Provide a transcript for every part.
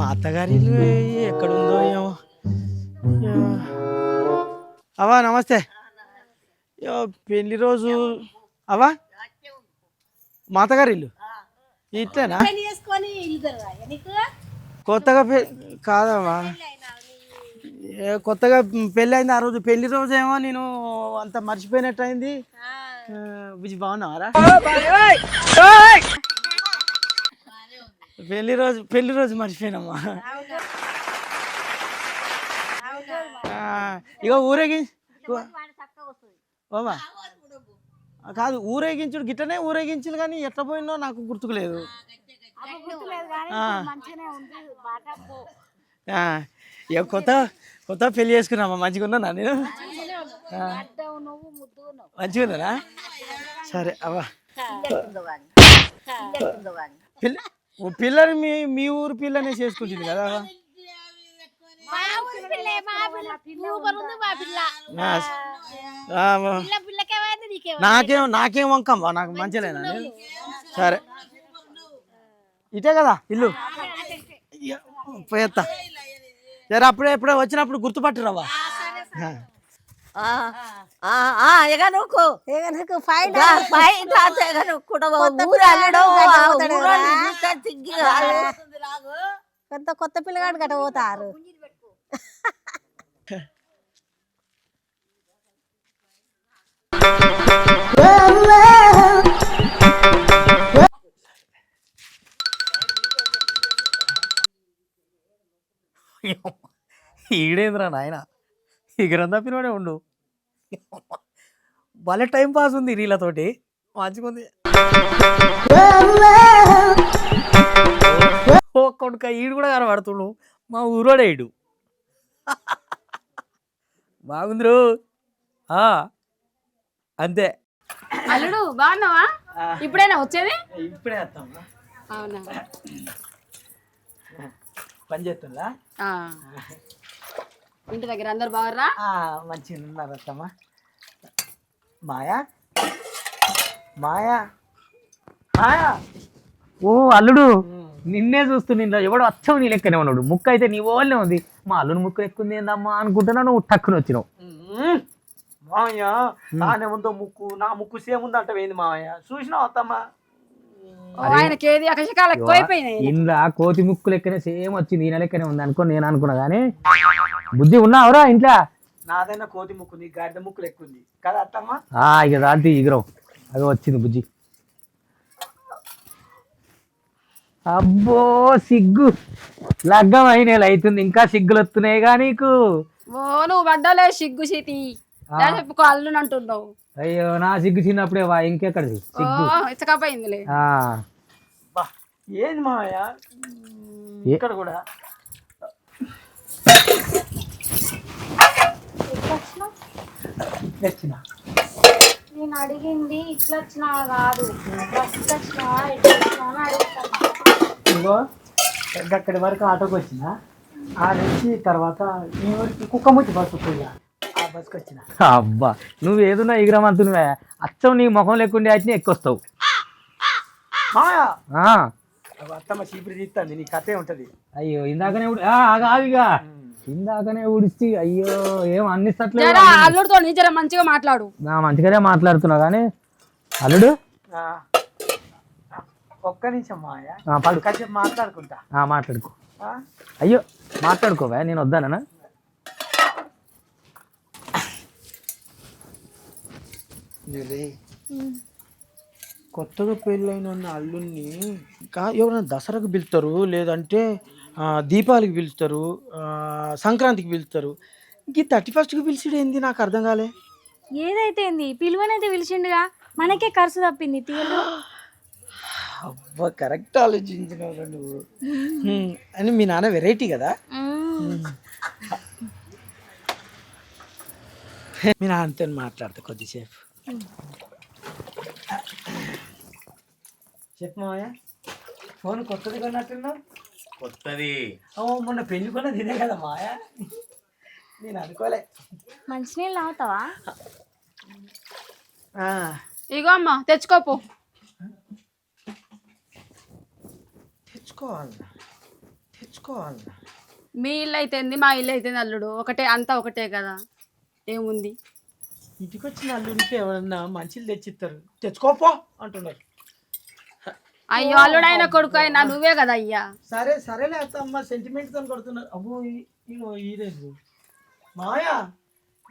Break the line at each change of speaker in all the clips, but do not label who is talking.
మా అత్తగారి ఇల్లు ఎక్కడుందో ఏమో. అవా నమస్తే. పెళ్లి రోజు అవా మా అత్తగారి ఇల్లు ఇట్లేనా? కొత్తగా కాదమ్మా, కొత్తగా పెళ్ళి అయింది. ఆ రోజు పెళ్లి రోజు ఏమో నేను అంత మర్చిపోయినట్టు అయింది. బుజ్జి బాగున్నావారా? పెళ్లి రోజు మర్చిపోయినమ్మా. ఇక ఊరేగి ఓమా కాదు, ఊరేగించుడు గిట్టనే ఊరేగించుడు, కానీ ఎట్లా పోయిందో నాకు గుర్తుకులేదు. ఇక కొత్త పెళ్లి చేసుకున్నామా, మంచిగా ఉన్నానా నేను? మంచిగా ఉన్నానా? సరే అవ్వా. పిల్లని మీ ఊరు పిల్లనే చేసుకుంటుంది కదా. నాకేం వంకమ్మా, నాకు మంచిలేనా? సరే ఇటే కదా ఇల్లు, పోయేస్తా. సరే ఎప్పుడే వచ్చినప్పుడు గుర్తుపట్టురావా.
కొత్త పిల్లగాడు గట్ట పోతారు.
ఈడేంద్రా నాయన, ఈ గ్రంథపినోడే ఉండు. భలే టైం పాస్ ఉంది వీళ్ళతోటి, మంచిగా ఉంది. ఓ కొడుక, ఈడు కూడా కనబడుతుండు, మా ఊరోడే ఈడు. బాగుందిరు. అంతే.
అల్లుడు బాగున్నావా? ఇప్పుడైనా వచ్చేది?
ఇప్పుడే వస్తామ్మా.
అవునా?
పని చేస్తుందా?
ఇంటి దగ్గర అందరు బాగుర్రా?
మంచిగా ఉన్నారు అత్తమ్మా. మాయా మాయా మాయా.
ఓ అల్లుడు, నిన్నే చూస్తున్నా. ఎవడు వచ్చావు నీ లెక్కనే ఉన్నాడు. ముక్క అయితే నీ వాళ్ళనే ఉంది. మా అల్లుని ముక్క ఎక్కుంది ఏందమ్మా అనుకుంటున్నా, నువ్వు టక్కున వచ్చినావు.
మామయ్య నానే ఉందో ముక్కు, నా ముక్కు సేమ్ ఉంది అంటే ఏంది మామయ్య? చూసినావు అత్తమ్మా?
ఇంట్లో కోతి ముక్కు లెక్కనే సేమ్ వచ్చింది, ఈయన లెక్కనే ఉంది అనుకో నేను అనుకున్నా. కానీ బుద్ధి ఉన్నావురా ఇంట్లో?
నాదైనా కోతి ముక్కు, నీ గాడిద ముక్కు లెక్కుంది కదా అత్తమ్మా.
ఇక దాంతో ఇగురం అదో వచ్చింది బుజ్జి. అబ్బో సిగ్గు లగ్గం అయినేలు అవుతుంది, ఇంకా సిగ్గులు వస్తున్నాయిగా నీకు?
నువ్వు పడ్డాలే సిగ్గు సీతి చెప్పుకో, అల్లుని అంటున్నావు.
అయ్యో, నా సిగ్గు చిన్నప్పుడే వా, ఇంకెక్కడిది సిగ్గు?
ఇచ్చకపోయిందిలే.
ఏంది మామయ్య ఇక్కడ కూడా?
నేను అడిగింది ఇట్లా వచ్చినా కాదు,
ఇగో అక్కడి వరకు ఆటోకి వచ్చిన, ఆ నుంచి తర్వాత ఈ ఊరికి కుక్కముచ్చి బస్సు పోయా, ఆ బస్సుకి వచ్చిన.
అబ్బా, నువ్వు ఏదున్నా ఎగురమంతునివే, అచ్చం నీ ముఖం లేకుండే అయితే ఎక్కువస్తావు.
అత్తమ్మ చీపురు తీస్తుంది, నీ కథే ఉంటది.
అయ్యో ఇందాకనే ఆగిగా, ఇందాకనే ఉడిచి. అయ్యో ఏం అన్నిస్తట్లే.
అల్లుడితో నిజరా మంచిగా మాట్లాడు.
మంచిగానే మాట్లాడుతున్నా కానీ అల్లుడు
ఒక్క నిమిషం మాయా, కాసేపు మాట్లాడుకుంటా.
మాట్లాడుకో. అయ్యో మాట్లాడుకోవా, నేను వద్దానా?
కొత్తగా పెళ్ళైన అల్లుల్ని ఎవరైనా దసరాకు పిలుస్తారు, లేదంటే దీపావళికి పిలుస్తారు, సంక్రాంతికి పిలుస్తారు. ఈ 31st పిలిచిడు ఏంది నాకు అర్థం కాలే.
ఏదైతే పిలువనైతే పిలిచిండుగా, మనకే ఖర్చు తప్పింది తీయలు.
అబ్బా, కరెక్ట్ ఆలోచించినావు నువ్వు. అని మీ నాన్న వెరైటీ కదా. మీ నాన్నతో మాట్లాడతా కొద్దిసేపు. చెప్పు మావయ్య, ఫోన్ కొత్తది కొన్నట్టున్నావు.
కొత్తది?
మొన్న పెళ్లి కొన్నది ఇదే కదా మావయ్య, నేను అనుకోలే.
మంచినీళ్ళు తాగుతావా?
ఇగో అమ్మ
తెచ్చుకోవాలి. తెచ్చుకోవాలి.
మీ ఇల్లు అయితేంది మా ఇల్లు అయితేంది అల్లుడు ఒకటే, అంతా ఒకటే కదా, ఏముంది.
ఇంటికి వచ్చిన అల్లుడికి ఎవరన్నా మంచిలు తెచ్చిస్తారు, తెచ్చుకోపో అంటున్నారు.
అయ్యో అల్లుడు అయిన కొడుకు అయినా నువ్వే కదా అయ్యా.
సరే సరేలే అత్తమ్మ, సెంటిమెంట్తో కొడుతున్నారు. అబ్బో ఇగో ఇదేంది మాయా,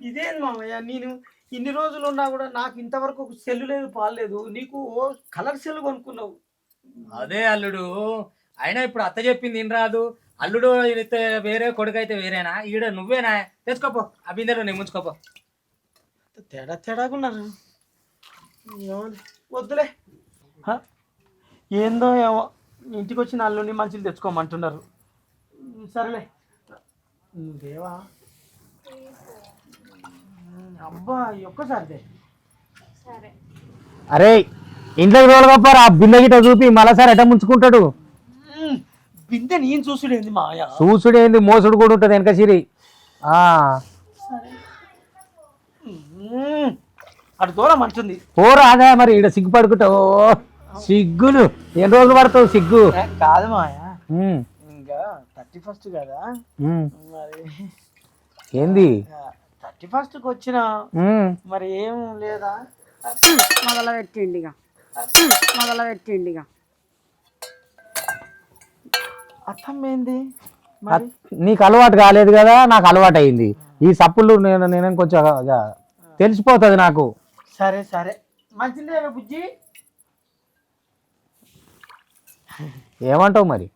ఇదేంది మామయ్య, నేను ఇన్ని రోజులు ఉన్నా కూడా నాకు ఇంతవరకు ఒక సెల్లు లేదు, పాలు లేదు, నీకు ఓ కలర్ సెల్ కొనుక్కున్నావు.
అదే అల్లుడు, అయినా ఇప్పుడు అత్త చెప్పింది ఏం రాదు. అల్లుడు అయితే వేరే, కొడుకు అయితే వేరేనా? ఈడ నువ్వేనా? తెచ్చుకోపో, ఆ బిందెలో నేను ముంచుకోపో.
తేడా తేడాకున్నారు. వద్దులే, ఏందో ఏమో ఇంటికి వచ్చిన అల్లుడిని మంచిలు తెచ్చుకోమంటున్నారు. సరేలే నువ్వేవా అబ్బా ఒక్కసారి.
అరే ఇంట్లోకి రోలగప్పారు, ఆ బిందె గిట్ట చూపి మళ్ళా సార్ ఎట ముంచుకుంటాడు.
బిందె నేను చూసుడేంది మాయా,
చూసుడేంది మోసుడు కూడా ఉంటుంది వెనక సిరి.
అటు దూరం అంటుంది.
పోరా అదే మరి ఈడ సిగ్గు పడుకుంటావు. సిగ్గులు ఎన్ని రోజులు పడతావు సిగ్గు?
కాదు మాయా, ఇంకా 31st కదా మరి,
ఏంది
31st వచ్చిన మరి ఏం లేదా?
మొదల పెట్టిండిగా, మొదల పెట్టిండిగా.
అర్థం ఏంది?
నీకు అలవాటు కాలేదు కదా, నాకు అలవాటు అయింది. ఈ సప్పులు నేను కొంచెం తెలిసిపోతుంది నాకు.
సరే సరే మంచిదే బుజ్జి.
ఏమంటావు మరి?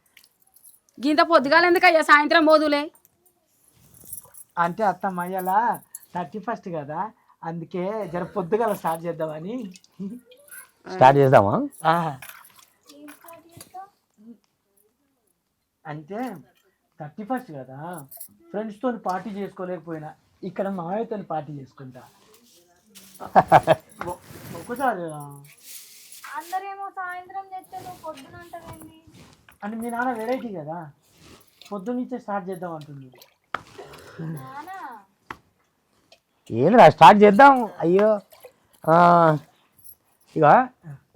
గింత పొద్దుగాల ఎందుకు అయ్యా, సాయంత్రం మోదులే.
అంటే అత్తమ్మ అయ్యాలా 31st కదా, అందుకే జర పొద్దుగాల స్టార్ట్ చేద్దామని.
స్టార్ట్ చేద్దామా?
అంటే 31st కదా, ఫ్రెండ్స్తో పార్టీ చేసుకోలేకపోయినా ఇక్కడ మావయ్యతో పార్టీ చేసుకుంటా. ఒక్కసారి
అందరేమో సాయంత్రం చేస్తే నువ్వు పొద్దున అంటావేంది?
అంటే మీ నాన్న వెరైటీ కదా, పొద్దున్నుంచే స్టార్ట్ చేద్దాం అంటుంది.
ఏంద్రా స్టార్ట్ చేద్దాం. అయ్యో ఇక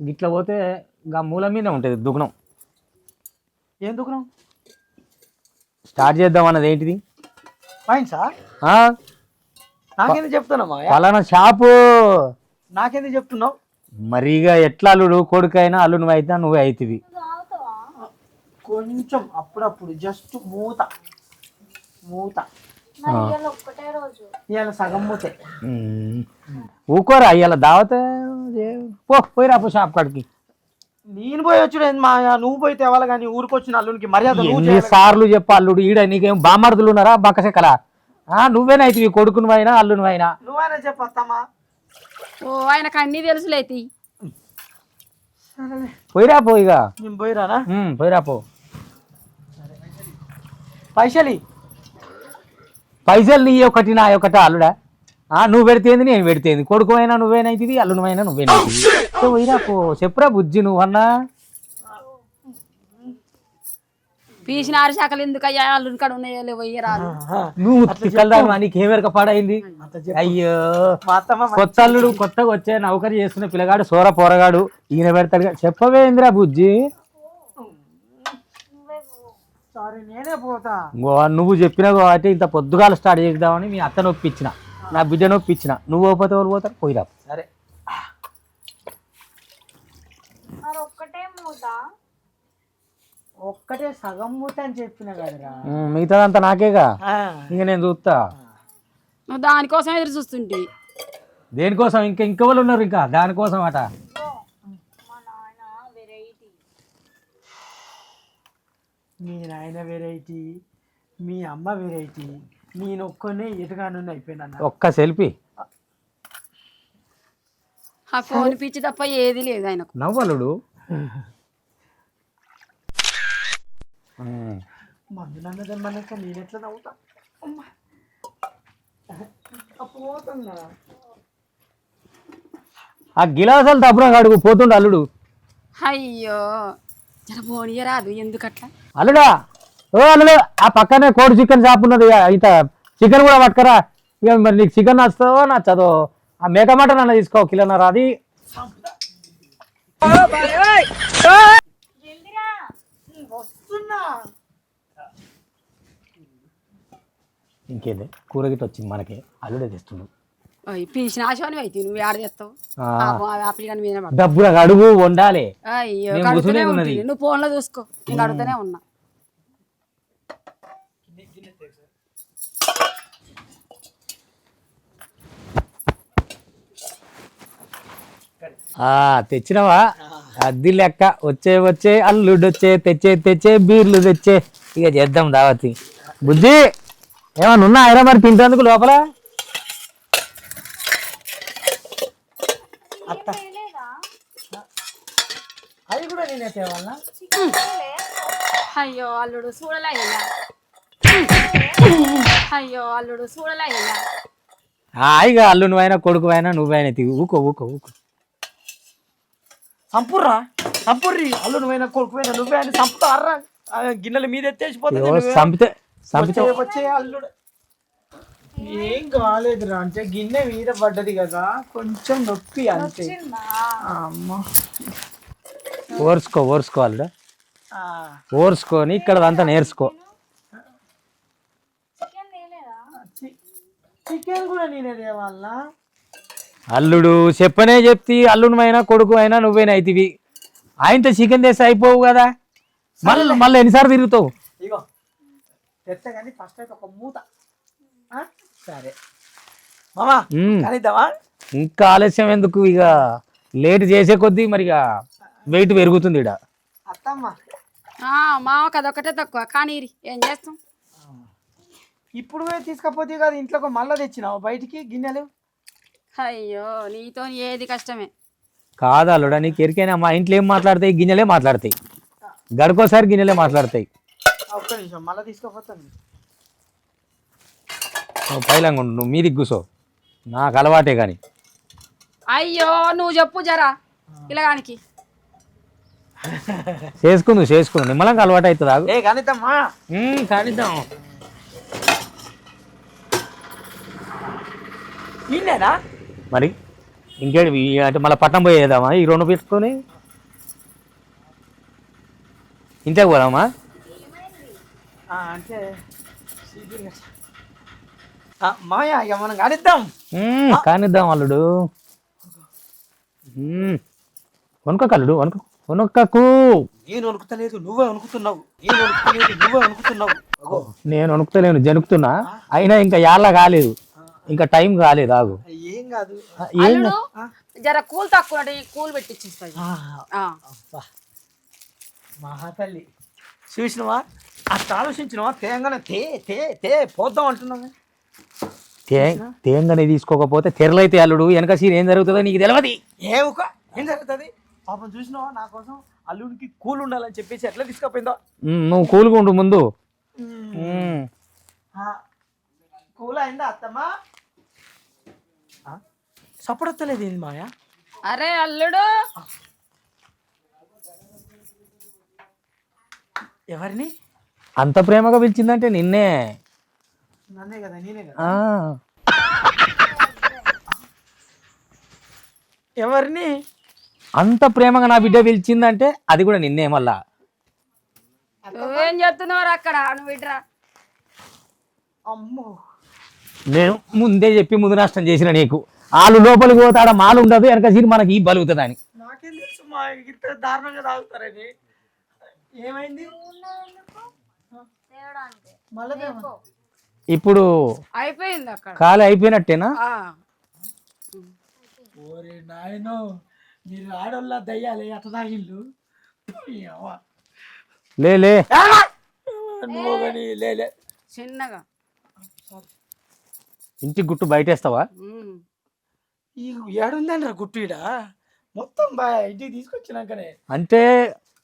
గిట్ల పోతే ఇంకా మూల మీద ఉంటుంది దుగ్నం.
ఏం దుకున్నాం?
స్టార్ట్ చేద్దాం అన్నది ఏంటిది?
పాయింట్సా? నాకెందుకు చెప్తున్నామా?
పలానా షాపు.
నాకెందుకు చెప్తున్నావు?
మరి ఇక ఎట్లా అల్లుడు కొడుకైనా అల్లు నువ్వు అయితే నువ్వే అవుతుంది.
కొంచెం అప్పుడప్పుడు జస్ట్ మూత మూత.
ఒక్కటే రోజు
ఇవాళ సగం మూతే.
ఊకోరా ఇవాళ దావత పోయిరా పో షాప్ కాడికి.
నేను పోయి వచ్చుడు మాయా, నువ్వు పోయి తేవాలి కానీ ఊరికొచ్చిన అల్లునికి మర్యాద.
సార్లు చెప్ప అల్లుడు, ఈడ నీకేం బామర్దులు ఉన్నారా బక్కసెక్కలా? నువ్వేనైతే కొడుకును అయినా అల్లును అయినా.
నువ్వైనా చెప్పమ్మా.
ఓ ఆయనకు అన్నీ తెలుసులేతి.
పోయిరా పో ఇక.
నేను పోయిరానా?
పోయిరా పో. పైసలు నీ ఒకటి నా ఒకటి అల్లుడా? నువ్వు పెడితేంది నేను పెడితేంది, కొడుకు అయినా నువ్వేనైతుంది అల్లును అయినా నువ్వేనైతుంది. పోయిరా పో. చెప్పురా బుజ్జి నువ్వన్నా.
పీసిన ఆరుశాఖలు ఎందుకు అయ్యా, అల్లుని కాడ ఉన్నాయో పోయ్యరాదు.
నువ్వు తిక్కలదాను నీకేమెరక పాడైంది. అయ్యో కొత్త అల్లుడు కొత్తగా వచ్చే నౌకరి చేస్తున్న పిల్లగాడు సోర పోరగాడు ఈయన పెడతాడు. చెప్పవేందిరా బుజ్జి?
నేనే పోతా.
నువ్వు చెప్పినావు కాబట్టి ఇంత పొద్దుగాల స్టార్ట్ చేద్దామని మీ అత్త నొప్పించిన, నా బిడ్డ నొప్పించిన. నువ్వు పోతే వాళ్ళు పోతారు. పోయిరా.
సరే
ఒక్కటే మూత,
ఒక్కటే సగం మూత అని చెప్పిన కదరా,
మిగతాదంతా నాకేగా. ఇంక నేను చూస్తా.
నువ్వు దానికోసం ఎదురు చూస్తుంటే.
దేనికోసం? ఇంకెవరు ఉన్నారు ఇంకా దానికోసం అట.
మా నాన్న వెరైటీ.
మీ నాయన వెరైటీ, మీ అమ్మ వెరైటీ, నేను ఒక్కనే ఎటుగాను అయిపోయినా.
ఒక్క సెల్ఫీ
ఆ ఫోన్ పిచ్చి తప్ప ఏది లేదు ఆయనకు.
నవ్వలుడు.
మందు నన్నదమ్మన్నాక నేనెట్లా నవ్వుతా? పోతున్నా.
ఆ గిలాసాలు తప్పున అడుగు పోతుండు అల్లుడు.
అయ్యో జర పోనీయరాదు ఎందుకట్లా?
అల్లుడా ఓ అల్లుడు, ఆ పక్కనే కోడి చికెన్ షాప్ ఉన్నది, ఇంత చికెన్ కూడా పట్టుకరా. ఇక మరి నీకు చికెన్ నచ్చుతావో నచ్చదో, ఆ మేక మటన్ అన్న తీసుకో కిలోన్నర. అది
వస్తున్నా.
ఇంకేంది కూర గిట్ట వచ్చింది మనకి అల్లుడే తెస్తున్నాడు
పీసిన ఆశని అయితే నువ్వు ఆడ చేస్తావు ఆపిల్ కానీ మీద పడ్డా.
డబ్బులు అడుగు వండాలి
అయ్యో
నేను
కడుగుతూనే
కూర్చునే ఉన్నది.
ఉంటుంది. నువ్వు ఫోన్లో చూసుకో నేను అడుగుతూనే ఉన్నా.
తెచ్చినవా అద్ది లెక్క వచ్చే వచ్చే అల్లుడు వచ్చే తెచ్చే తెచ్చే బీర్లు తెచ్చే ఇక చేద్దాం దావతి బుద్ధి ఏమన్నా ఉన్నా అయినా మరి తింటేందుకు లోపల
అవి కూడా నేనే తేవాలా?
అయ్యో అల్లుడు చూడలే ఇలా. అయ్యో అల్లుడు చూడలే ఇలా.
హాయిగా అల్లు నువ్వైనా కొడుకు అయినా నువ్వైనా ఊకో ఊకో ఊకో
సంపుర్రా సంపుర్రి అల్లు నువ్వైనా కొడుకుపోయినా నువ్వే అని సంపుతారా గిన్నెల మీద ఎత్తేసిపోతుంది.
చంపితే చంపితే
వచ్చే అల్లుడు ఏం కాలేదురా అంటే గిన్నె మీద పడ్డది కదా కొంచెం నొప్పి అంతే. అమ్మ
ఓర్చుకో ఓర్చుకో అల్లుడు ఓర్చుకొని ఇక్కడ అంతా నేర్చుకో.
చికెన్ కూడా నేనే తేవాలా?
అల్లుడు చెప్పనే చెప్తి అల్లునివైనా కొడుకు అయినా నువ్వేనా అవుతుంది ఆయనతో చికెన్ తెస్తే అయిపోవు కదా మళ్ళీ ఎన్నిసార్లు తిరుగుతావు.
ఇగో తెత్త కానీ ఫస్ట్ అయితే ఒక మూత. సరే మామా కనిద్దామా?
ఇంకా ఆలస్యం ఎందుకు ఇక లేట్ చేసే కొద్దీ మరి ఇక వెయిట్ పెరుగుతుంది ఇక.
అత్తమ్మ
మామకు అదొకటే తక్కువ కానీ ఏం చేస్తాం.
ఇప్పుడు తీసుకపోతే కదా ఇంట్లోకి మళ్ళీ తెచ్చినావు బయటికి గిన్నెలు.
అయ్యో నీతో ఏది కష్టమే.
కాదు అల్లుడా నీకు ఎరికైనా మా ఇంట్లో ఏం మాట్లాడతాయి గిన్నెలే మాట్లాడతాయి గడుకోసారి గిన్నెలే మాట్లాడతాయి.
ఒక్క నిమిషం మళ్ళీ తీసుకపోతాను.
నువ్వు పైలంగా ఉండు నువ్వు మీదికి కూసో నాకు అలవాటే కానీ.
అయ్యో నువ్వు చెప్పు జరా పిల్లగానికి.
చేసుకుందు నిమ్మలంగా అలవాటు అవుతుంది ఆగు.
ఏ కనిద్దామా?
కానిద్దాం.
ఇన్నేనా
మరి ఇంకేంటి అంటే మళ్ళీ పట్టణం పోయేద్దామా ఈ రెండు పెట్టుకొని ఇంటికి పోదామా?
అంటే మాయా ఇక మనం కానిద్దాం.
కానిద్దాం అల్లుడు. వనుకోకు అల్లుడు వనుకకు.
నేను వణుకుతలేదు నువ్వే వణుకుతున్నావు.
నేను వణుకుతలేను జనుకుతున్నా అయినా ఇంకా యాళ్ళ కాలేదు ఇంకా టైం కాలేదు ఆగు.
ఏం కాదు
అల్లుడు జర కూల్ తక్కువ కూల్ పెట్టించేస్తాయి.
మహాతల్లి చూసినవా అట్లా ఆలోచించినవా? తేంగానే తే పోద్దాం అంటున్నావు.
తేంగని తీసుకోకపోతే తెరలైతే అల్లుడు వెనక సీన్ ఏం జరుగుతుందో నీకు తెలియదు.
ఏం జరుగుతుంది పాపం చూసినావా? నా కోసం అల్లుడికి కూల్ ఉండాలని చెప్పేసి ఎట్లా తీసుకుపోయిందో.
నువ్వు కూల్గా ఉండు ముందు.
కూల్ అయిందా అత్తమ్మా? సపోర్ట్ వస్తలేదు ఏంది మాయా?
అరే అల్లుడు
ఎవరిని
అంత ప్రేమగా పిలిచిందంటే నిన్నే.
నన్నే కదా నేనే కదా. ఎవరిని
అంత ప్రేమగా నా బిడ్డ పిలిచిందంటే అది కూడా నిన్నే. మళ్ళా
నువ్వేం చేస్తున్నావు అక్కడ నువ్వు ఇట్రా.
అమ్మో
నేను ముందే చెప్పి ముందు నష్టం చేసిన నీకు. వాళ్ళు లోపలికి పోతాడ మాలు ఉండదు వెనక సీన్ మనకి బలుగుతుంది అని.
నాకేం తెలుసు మా ఇంత దారుణంగా తాగుతారని. ఏమైంది మళ్ళీ?
ఇప్పుడు
అయిపోయింది అక్కడ
ఖాళీ అయిపోయినట్టేనా?
ఓరే నాయనో మీరు ఆడోళ్ళ దయ్యాలే అట్ట తాగిళ్ళు.
లే
నువ్వు కానీ లేలే
చిన్నగా
ఇంటికి గుట్టు బయటేస్తావా?
ఈ ఏడుందండి గుట్టిడా మొత్తం ఇంటికి తీసుకొచ్చినాకనే.
అంటే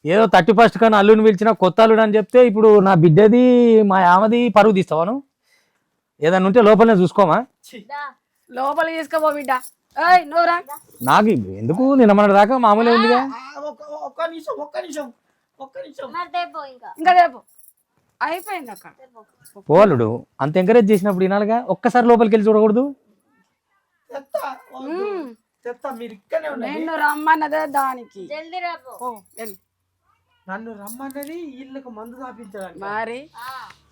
ఏదో 31st కానీ అల్లుని పిలిచిన కొత్త అల్లుడు అని చెప్తే ఇప్పుడు నా బిడ్డది మా ఆమెది పరుగు తీస్తావాను? ఏదన్నా ఉంటే లోపలనే చూసుకోమా?
లోపలికి తీసుకోబో బిడ్డ. ఏయ్ నువ్వురా.
నాకు ఎందుకు నిన్న మన దాకా మామూలే ఉందిగా.
ఒక్క నిమిషం
ఇంకా రేపు అయిపోయింది అక్కడ.
పోలుడు అంత ఎంకరేజ్ చేసినప్పుడు వినాలిగా. ఒక్కసారి లోపలికి వెళ్ళి చూడకూడదు.
చెప్తా మీరు ఇక్కడనే ఉండండి.
నిన్ను రమ్మన్నదే దానికి.
నన్ను రమ్మన్నది వీళ్ళకి మందు తాపించడానికి.
మరి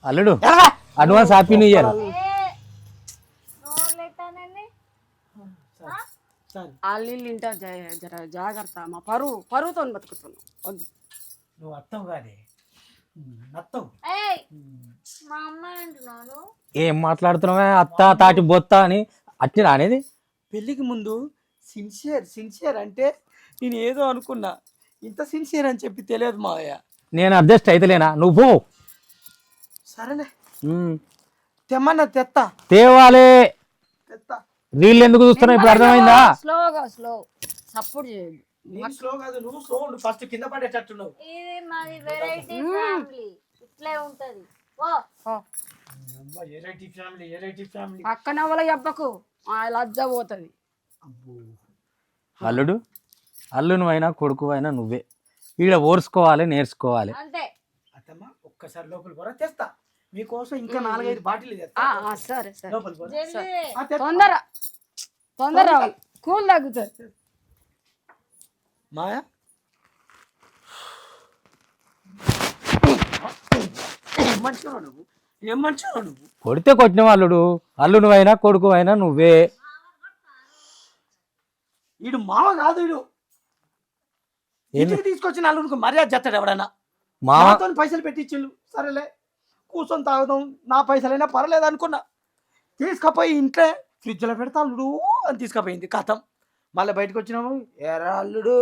అల్లుడు అడ్వాన్స్ హ్యాపీ న్యూ ఇయర్.
సరే
వాళ్ళు వింటారు జర జాగ్రత్త మా పరువుతో బతుకుతున్నాం వద్దు.
నువ్వు అత్తవు కాదే నత్తవు.
మా అమ్మ అంటున్నాను.
ఏం మాట్లాడుతున్నావే అత్త తాటి బొత్త అని అట్టినా అనేది.
పెళ్ళికి ముందు సిన్సియర్ అంటే నేను ఏదో అనుకున్నా, ఇంత సిన్సియర్ అని చెప్పి తెలియదు మావయ్య.
నేను అడ్జస్ట్ అయితేలేనా నువ్వు పో.
సరేలే తెమ్మన్నా
తేవాలే.
తెత్తా.
వీళ్ళు ఎందుకు చూస్తున్నావు ఇప్పుడు అర్థమైందా?
స్లో సపోర్ట్ చేయండి.
స్లో కాదు, నువ్వు స్లో ఉండు, ఫస్ట్ కింద పడేటట్టున్నావు.
ఇది మాది వెరైటీ ఫ్యామిలీ, ఇట్లే ఉంటది. ఓ
వెరైటీ ఫ్యామిలీ.
పక్కన వాళ్ళ అబ్బకు లజ్జ పోతుంది.
అల్లుడు అల్లును అయినా కొడుకు అయినా నువ్వే. వీళ్ళ ఓర్చుకోవాలి, నేర్చుకోవాలి.
అంతే.
అత్తమ్మ ఒక్కసారి లోపల పోరా, తెస్తా మీకోసం. ఇంకా 4-5 బాటిల్
సరే సరే
లోపల పోరా.
తొందర కూల్ తగ్గుతుంది.
మాయా ఏం మంచిగా నువ్వు
కొడితే కొట్టిన అల్లుడు. అల్లును అయినా కొడుకు అయినా నువ్వే.
వీడు మామ కాదు, వీడు ఇంటికి తీసుకొచ్చిన అల్లుడికి మర్యాద చేస్తాడు ఎవడన్నా. మాతో పైసలు పెట్టించిండు, సరేలే కూర్చొని తాగుదాం, నా పైసలైనా పర్లేదు అనుకున్నా. తీసుకపోయి ఇంట్లో ఫ్రిడ్జ్లో పెడతా అల్లుడు అని తీసుకుపోయింది. కథం మళ్ళీ బయటకు వచ్చినాము, ఎరా అల్లుడు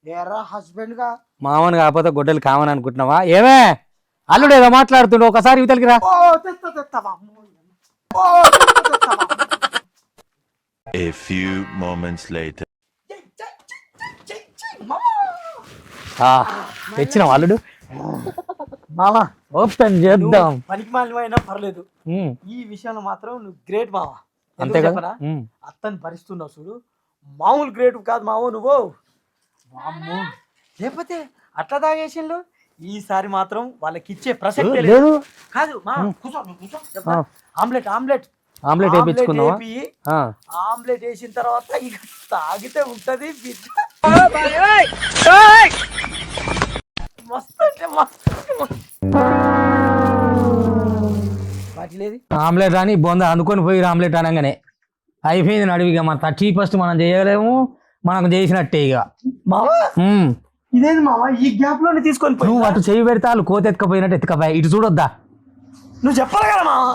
ఎరా హస్బెండ్గా.
మామని కాకపోతే గొడ్డలు కామని అనుకుంటున్నావా? ఏమే అల్లుడు ఏదో మాట్లాడుతుండు, ఒకసారి ఇవతలికి రా.
A few moments later.
తెచ్చినావు అల్లుడు.
మామా
ఓపెన్ చేద్దాం.
పనికి మాలిమైనా పర్లేదు, ఈ విషయంలో మాత్రం నువ్వు గ్రేట్ మావా.
అంతే
చెప్పనా, అత్తని భరిస్తున్నావు చూడు, మామూలు గ్రేట్ కాదు మావో నువ్వు. లేకపోతే అట్లా తాగేసిండు. ఈసారి మాత్రం వాళ్ళకి ఇచ్చే ప్రసక్తే లేదు. కాదు మా కూర్చో కూర్చో. ఆమ్లెట్ ఆమ్లెట్
ఆమ్లెట్ వేయించుకున్నావా?
ఆమ్లెట్ వేసిన తర్వాత ఇక తాగితే ఉంటది మస్తు అంటే మస్తు. వాటిలేది
ఆమ్లెట్ అని బొంద అందుకొని పోయి ఆమ్లెట్ అనగానే అయిపోయింది నడివిగా. మన 31st మనం చేయలేము, మనకు చేసినట్టే ఇక.
ఇదేంది మావా ఈ గ్యాప్ లోనే తీసుకొని
నువ్వు అటు చేయి పెడితే వాళ్ళు కోత ఎత్తుకపోయినట్టు ఎత్తుకపోయా. ఇటు చూడొద్దా?
నువ్వు చెప్పాలి కదా మావా.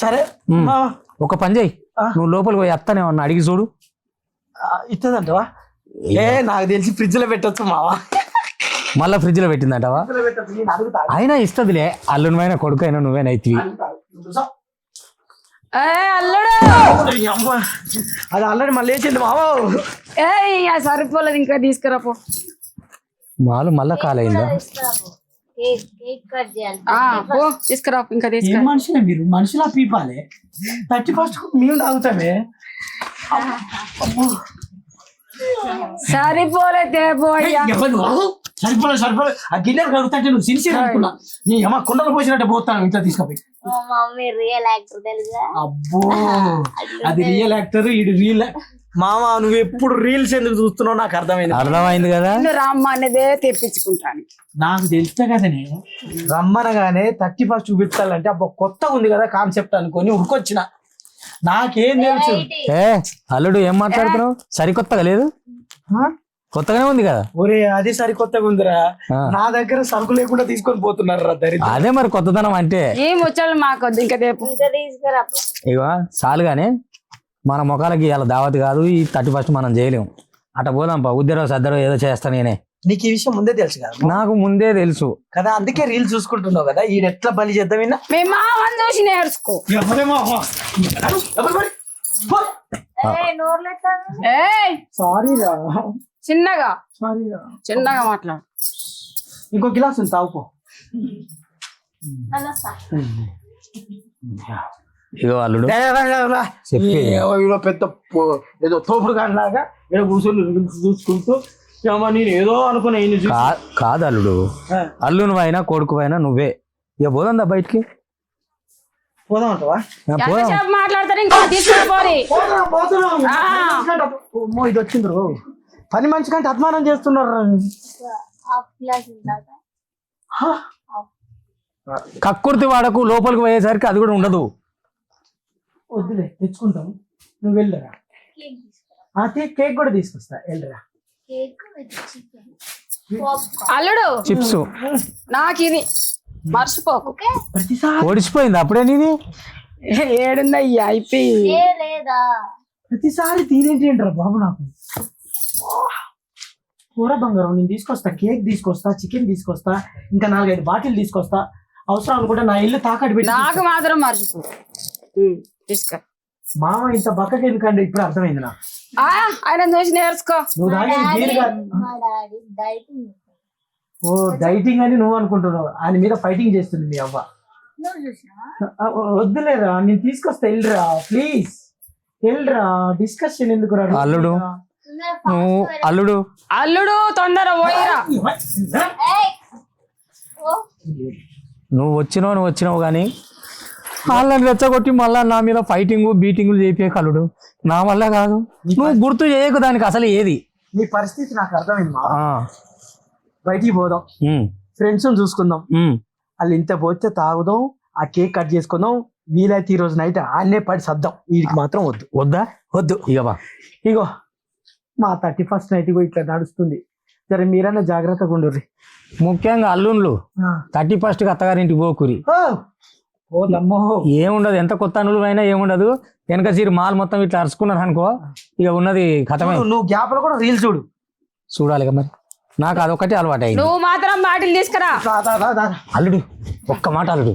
సరే
ఒక పని చేయి, నువ్వు లోపలికి పోయి అత్తనే ఉన్నా అడిగి చూడు.
ఇస్తుందంటవా? నాకు తెలిసి ఫ్రిడ్జ్ లో పెట్టొచ్చు మావా.
మళ్ళా ఫ్రిడ్జ్ లో పెట్టిందంటవా? అయినా ఇస్తుందిలే, అల్లునివైనా కొడుకైనా నువ్వేనైతివి.
అల్లుడు
అది ఆల్రెడీ మళ్ళీ వేసింది మావా.
సరిపోలేదు, ఇంకా తీసుకురాపో.
మాలు మళ్ళా కాలైందా?
తీసుకురా, ఇంకా
ఏం మనుషులే మీరు, మనుషులా పీపాలే. 31st మేము తాగుతామే.
సరిపోలేదు
సరిపోలేదు. ఆ గిన్నెలు కడుగుతాంటే నువ్వు సిన్సియర్ అనుకున్నా. నీ అమ్మ కుండలు పోసినట్టే పోతాను ఇంట్లో తీసుకుపోయి. అబ్బో అది రియల్ యాక్టర్, ఇది రియల్. మామ నువ్వు ఎప్పుడు రీల్స్ ఎందుకు చూస్తున్నావు నాకు
అర్థమైంది కదా.
రమ్మనేదే తెప్పించుకుంటాను.
నాకు తెలిస్తే కదనే రమ్మనగానే 31st చూపించాలంటే అబ్బా కొత్తగా ఉంది కదా కాన్సెప్ట్ అనుకొని ఉరికొచ్చిన. నాకేం తెలుసు.
అల్లుడు ఏం మాట్లాడుతున్నావు? సరికొత్తగా లేదు, కొత్తగానే ఉంది కదా.
ఒరే అది సరికొత్తగా ఉందిరా, నా దగ్గర సరుకు లేకుండా తీసుకొని పోతున్నారు రా దరిద్రం.
అదే మరి కొత్తదనం అంటే.
ఏం వచ్చాడు మాకు ఇంకా తీసుకురా.
ఇవా చాలుగానే, మన ముఖాలకి ఇలా దావత్ కాదు. ఈ 31st మనం చేయలేము. అట్ట పోదాంపా, ఉద్దరో సద్దరో ఏదో చేస్తా నేనే.
నీకు ఈ విషయం ముందే తెలుసు కదా?
నాకు ముందే తెలుసు
కదా, అందుకే రీల్స్ చూసుకుంటున్నావు కదా. ఈ ఎట్లా బలి చేద్దాం
చూసి నేర్చుకో.
సారీ రా,
చిన్నగా మాట్లాడు.
ఇంకో గిలాస్ ఉంది తాగుకో.
ఇగో అల్లుడు
పెద్ద ఏదో తోపుడు కానిలాగా ఏదో కూర్చొని చూసుకుంటూ నేను ఏదో అనుకున్నా.
కాదు అల్లుడు, అల్లును అయినా కొడుకు అయినా నువ్వే. ఇక పోదా బయటికి
పోదామంటావా?
మాట్లాడతారు ఇంకా తీసుకుపోయి.
ఇది వచ్చింది పని మనిషి కంటే అభిమానం చేస్తున్నారు.
కక్కుర్తి వాడకు, లోపలికి పోయేసరికి అది కూడా ఉండదు.
వద్దులే తెచ్చుకుంటాం, నువ్వు వెళ్ళరా. కేక్ కూడా తీసుకొస్తా, వెళ్ళరా.
అల్లుడు
చిప్స్
నాకు ఇది మర్చిపోకు.
ప్రతిసారి
ఓడిచిపోయింది అప్పుడే నీది.
ఏడుందయ్యా అయిపోయి.
ప్రతిసారి తీరేంటిరా బాబు నాకు. కూర బంగారం నేను తీసుకొస్తా, కేక్ తీసుకొస్తా, చికెన్ తీసుకొస్తా, ఇంకా 4-5 బాటిల్ తీసుకొస్తా. అవసరాలు కూడా నా ఇల్లు తాకట్టు పెట్టి
నాకు మాత్రం మర్చిపో. తీసుకో.
మామ ఇంత బక్కకి ఎందుకండి ఇప్పుడు అర్థమైంది నాకు.
ఆయన చూసి నేర్చుకో.
నువ్వు తాగేది బీరుగా. ఓ డైటింగ్ అని నువ్వు అనుకుంటున్నావు, ఆయన మీద ఫైటింగ్ చేస్తుంది మీ అవ్వ. వద్దులేరా, నేను తీసుకొస్తా, వెళ్ళరా ప్లీజ్, వెళ్ళరా. డిస్కషన్ ఎందుకు రా?
అల్లుడు నువ్వు
అల్లుడు తొందర పోయిరా.
నువ్వు వచ్చినావు కానీ వాళ్ళని రెచ్చగొట్టి మళ్ళా నా మీద ఫైటింగ్ బీటింగ్లు చేపే కలుడు నా వల్ల కాదు. నువ్వు గుర్తు చేయకు దానికి అసలు ఏది.
నీ పరిస్థితి నాకు అర్థమైంది మా. బయటికి పోదాం, ఫ్రెండ్స్ చూసుకుందాం, వాళ్ళు ఇంత పోతే తాగుదాం, ఆ కేక్ కట్ చేసుకుందాం, వీలైతే ఈ రోజు నైట్ ఆడనే పడి సర్దాం. వీడికి మాత్రం వద్దు. ఇగో మా 31st నైట్ ఇట్లా నడుస్తుంది. సరే మీరన్నా జాగ్రత్తగా ఉండుర్రి.
ముఖ్యంగా అల్లుళ్ళు 31st అత్తగారింటికి పోకురి. ఏముండదు, ఎంత కొత్త అల్లులు అయినా ఏముండదు. వెనక సీరి మాల్ మొత్తం ఇట్లా అరుచుకున్నారు అనుకో, ఇక ఉన్నది కథమే.
నువ్వు గ్యాప్ లో కూడా రీల్
చూడాలి మరి. నాకు అదొకటి అలవాటు అయింది.
నువ్వు మాత్రం బాటిల్ తీసుకురా.
అల్లుడు ఒక్క మాట అల్లుడు,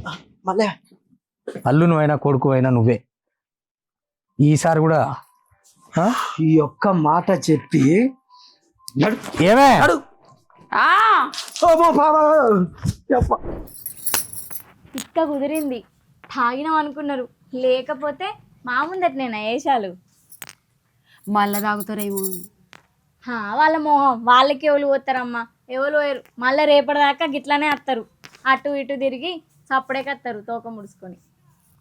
మళ్ళీ
అల్లును అయినా కొడుకు అయినా నువ్వే. ఈసారి కూడా
ఈ ఒక్క మాట చెప్పి
ఏమే
ఇక్క కుదిరింది. తాగినాం అనుకున్నారు, లేకపోతే మా ముందట్నేనా ఏషాలు.
మళ్ళా తాగుతారేమో.
వాళ్ళ మొహం వాళ్ళకి ఎవరు పోతారమ్మా, ఎవరు పోయారు. మళ్ళీ రేపటిదాకా గిట్లానే వస్తారు, అటు ఇటు తిరిగి చప్పుడేకత్తారు తోక ముడుచుకొని.